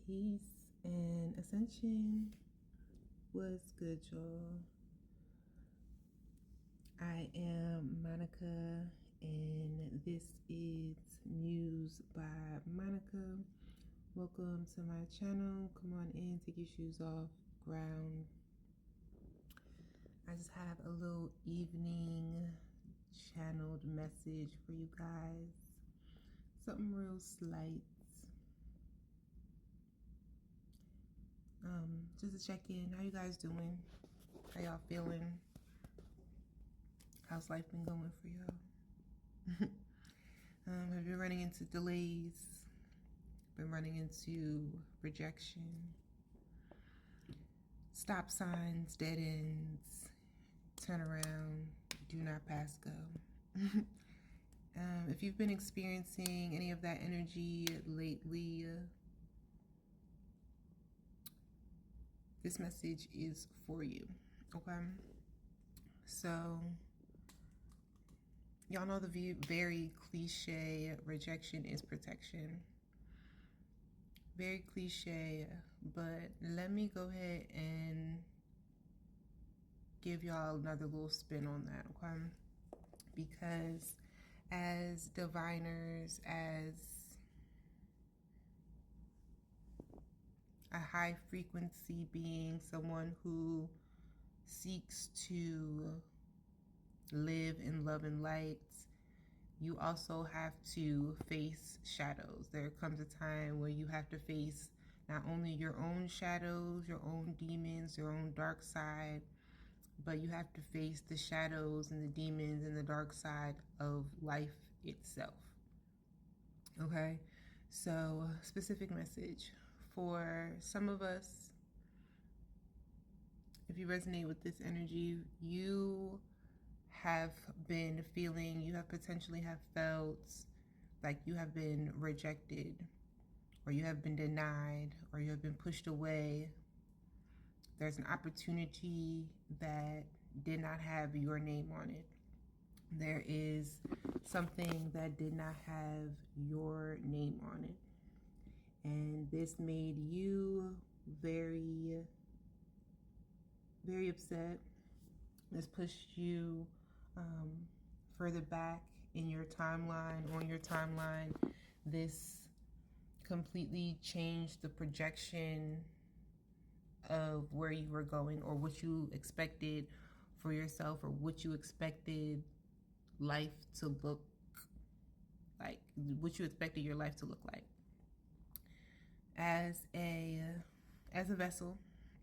Peace and ascension. What's good, y'all? I am Monica, and this is Muse by Monica. Welcome to my channel. Come on in, take your shoes off, ground. I just have a little evening channeled message for you guys. Something real slight. Just to check in. How you guys doing? How y'all feeling? How's life been going for y'all? Have you been running into delays? Been running into rejection? Stop signs, dead ends, turn around, do not pass go. If you've been experiencing any of that energy lately, this message is for you, okay? So, y'all know the very cliche, rejection is protection. Very cliche, but let me go ahead and give y'all another little spin on that, okay? Because as diviners, as a high frequency being, someone who seeks to live in love and light, you also have to face shadows. There comes a time where you have to face not only your own shadows, your own demons, your own dark side, but you have to face the shadows and the demons and the dark side of life itself. Okay? So, specific message. For some of us, if you resonate with this energy, you have been feeling, you have potentially have felt like you have been rejected, or you have been denied, or you have been pushed away. There's an opportunity that did not have your name on it. There is something that did not have your name on it. And this made you very, very upset. This pushed you further back in your timeline, on your timeline. This completely changed the projection of where you were going, or what you expected for yourself, or what you expected life to look like, what you expected your life to look like. As a vessel,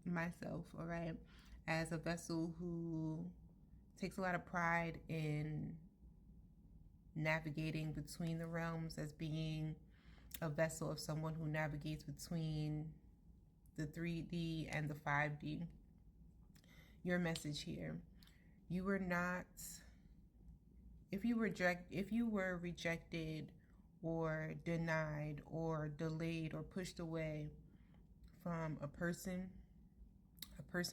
myself, all right, as a vessel who takes a lot of pride in navigating between the realms, as being a vessel of someone who navigates between the 3D and the 5D. Your message here: you were not, if you were rejected or denied or delayed or pushed away from a person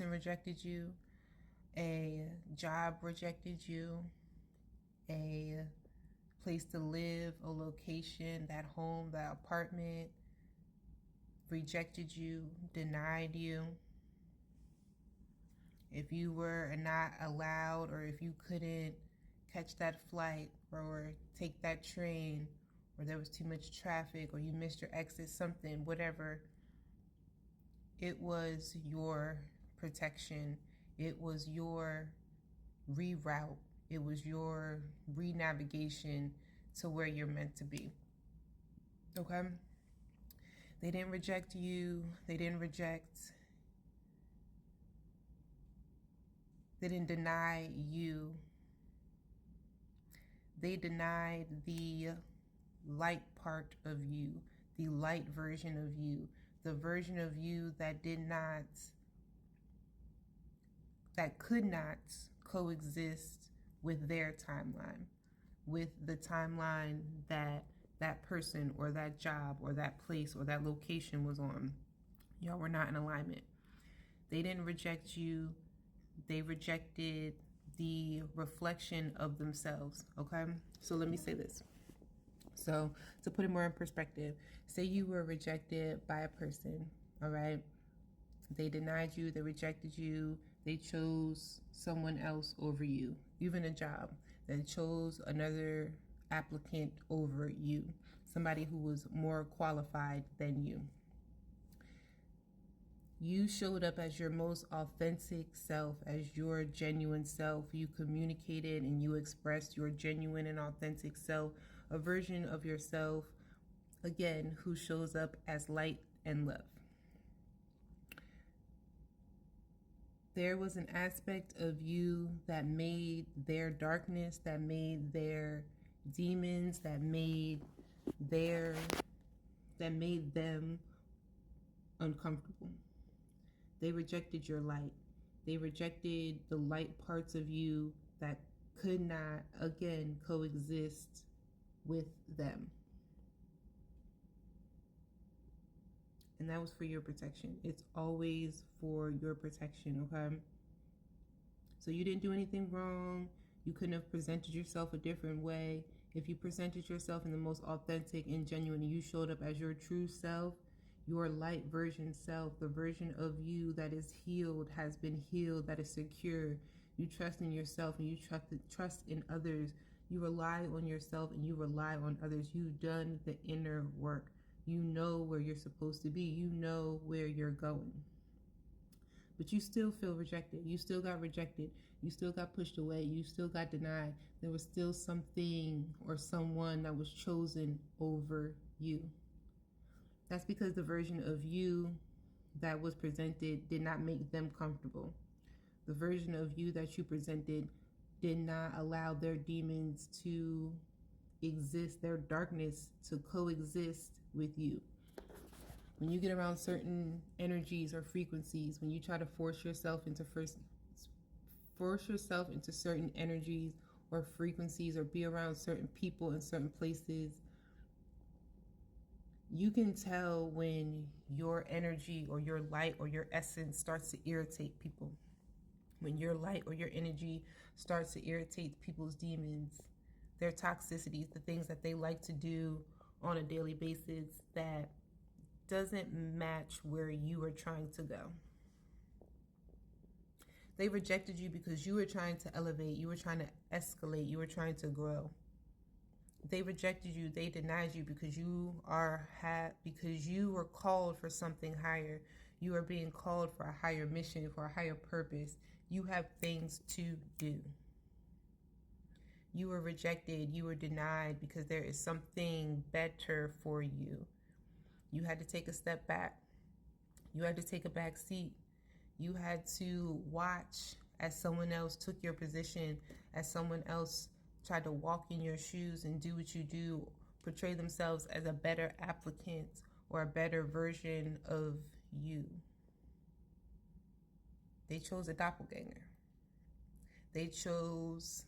rejected you, a job rejected you, a place to live, a location, that home, that apartment rejected you, denied you. If you were not allowed, or if you couldn't catch that flight or take that train, or there was too much traffic, or you missed your exit, something, whatever, it was your protection. It was your reroute. It was your re-navigation to where you're meant to be. Okay? They didn't reject you. They didn't deny you. They denied the light part of you, the light version of you, the version of you that could not coexist with their timeline, with the timeline that that person or that job or that place or that location was on. Y'all were not in alignment. They didn't reject you. They rejected the reflection of themselves, okay? So let me say this. So to put it more in perspective, say you were rejected by a person, all right? They denied you, they rejected you, they chose someone else over you, even a job. They chose another applicant over you, somebody who was more qualified than you. You showed up as your most authentic self, as your genuine self. You communicated and you expressed your genuine and authentic self, a version of yourself, again, who shows up as light and love. There was an aspect of you that made their darkness, that made their demons, that made them uncomfortable. They rejected your light. They rejected the light parts of you that could not, again, coexist with them. And that was for your protection. It's always for your protection, okay? So you didn't do anything wrong. You couldn't have presented yourself a different way. If you presented yourself in the most authentic and genuine, you showed up as your true self, your light version self, the version of you that is healed, has been healed, that is secure. You trust in yourself and you trust in others. You rely on yourself and you rely on others. You've done the inner work. You know where you're supposed to be. You know where you're going. But you still feel rejected. You still got rejected. You still got pushed away. You still got denied. There was still something or someone that was chosen over you. That's because the version of you that was presented did not make them comfortable. The version of you that you presented did not allow their demons to exist, their darkness to coexist with you. When you get around certain energies or frequencies, when you try to force yourself into certain energies or frequencies, or be around certain people in certain places, you can tell when your energy or your light or your essence starts to irritate people. When your light or your energy starts to irritate people's demons, their toxicities, the things that they like to do on a daily basis that doesn't match where you are trying to go. They rejected you because you were trying to elevate, you were trying to escalate, you were trying to grow. They rejected you, they denied you because you were called for something higher. You are being called for a higher mission, for a higher purpose. You have things to do. You were rejected, you were denied because there is something better for you. You had to take a step back. You had to take a back seat. You had to watch as someone else took your position, as someone else tried to walk in your shoes and do what you do, portray themselves as a better applicant or a better version of you. They chose a doppelganger. They chose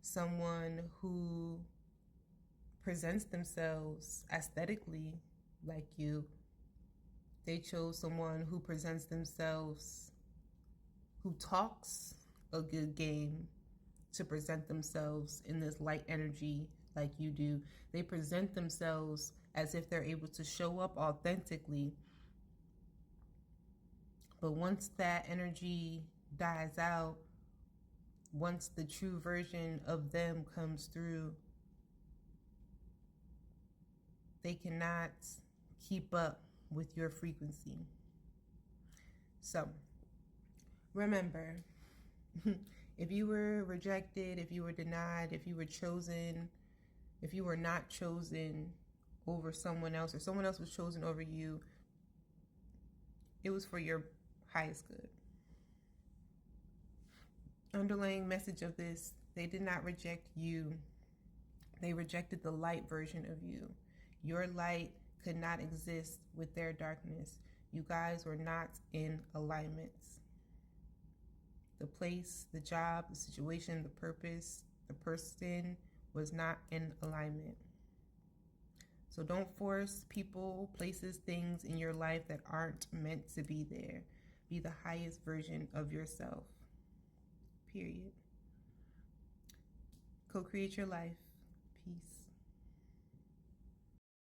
someone who presents themselves aesthetically like you. They chose someone who presents themselves, who talks a good game to present themselves in this light energy like you do. They present themselves as if they're able to show up authentically. But once that energy dies out, once the true version of them comes through, they cannot keep up with your frequency. So remember, if you were rejected, if you were denied, if you were chosen, if you were not chosen over someone else, or someone else was chosen over you, it was for your highest good. Underlying message of this, they did not reject you. They rejected the light version of you. Your light could not exist with their darkness. You guys were not in alignment. The place, the job, the situation, the purpose, the person was not in alignment. So don't force people, places, things in your life that aren't meant to be there. Be the highest version of yourself. Period. Co-create your life. Peace.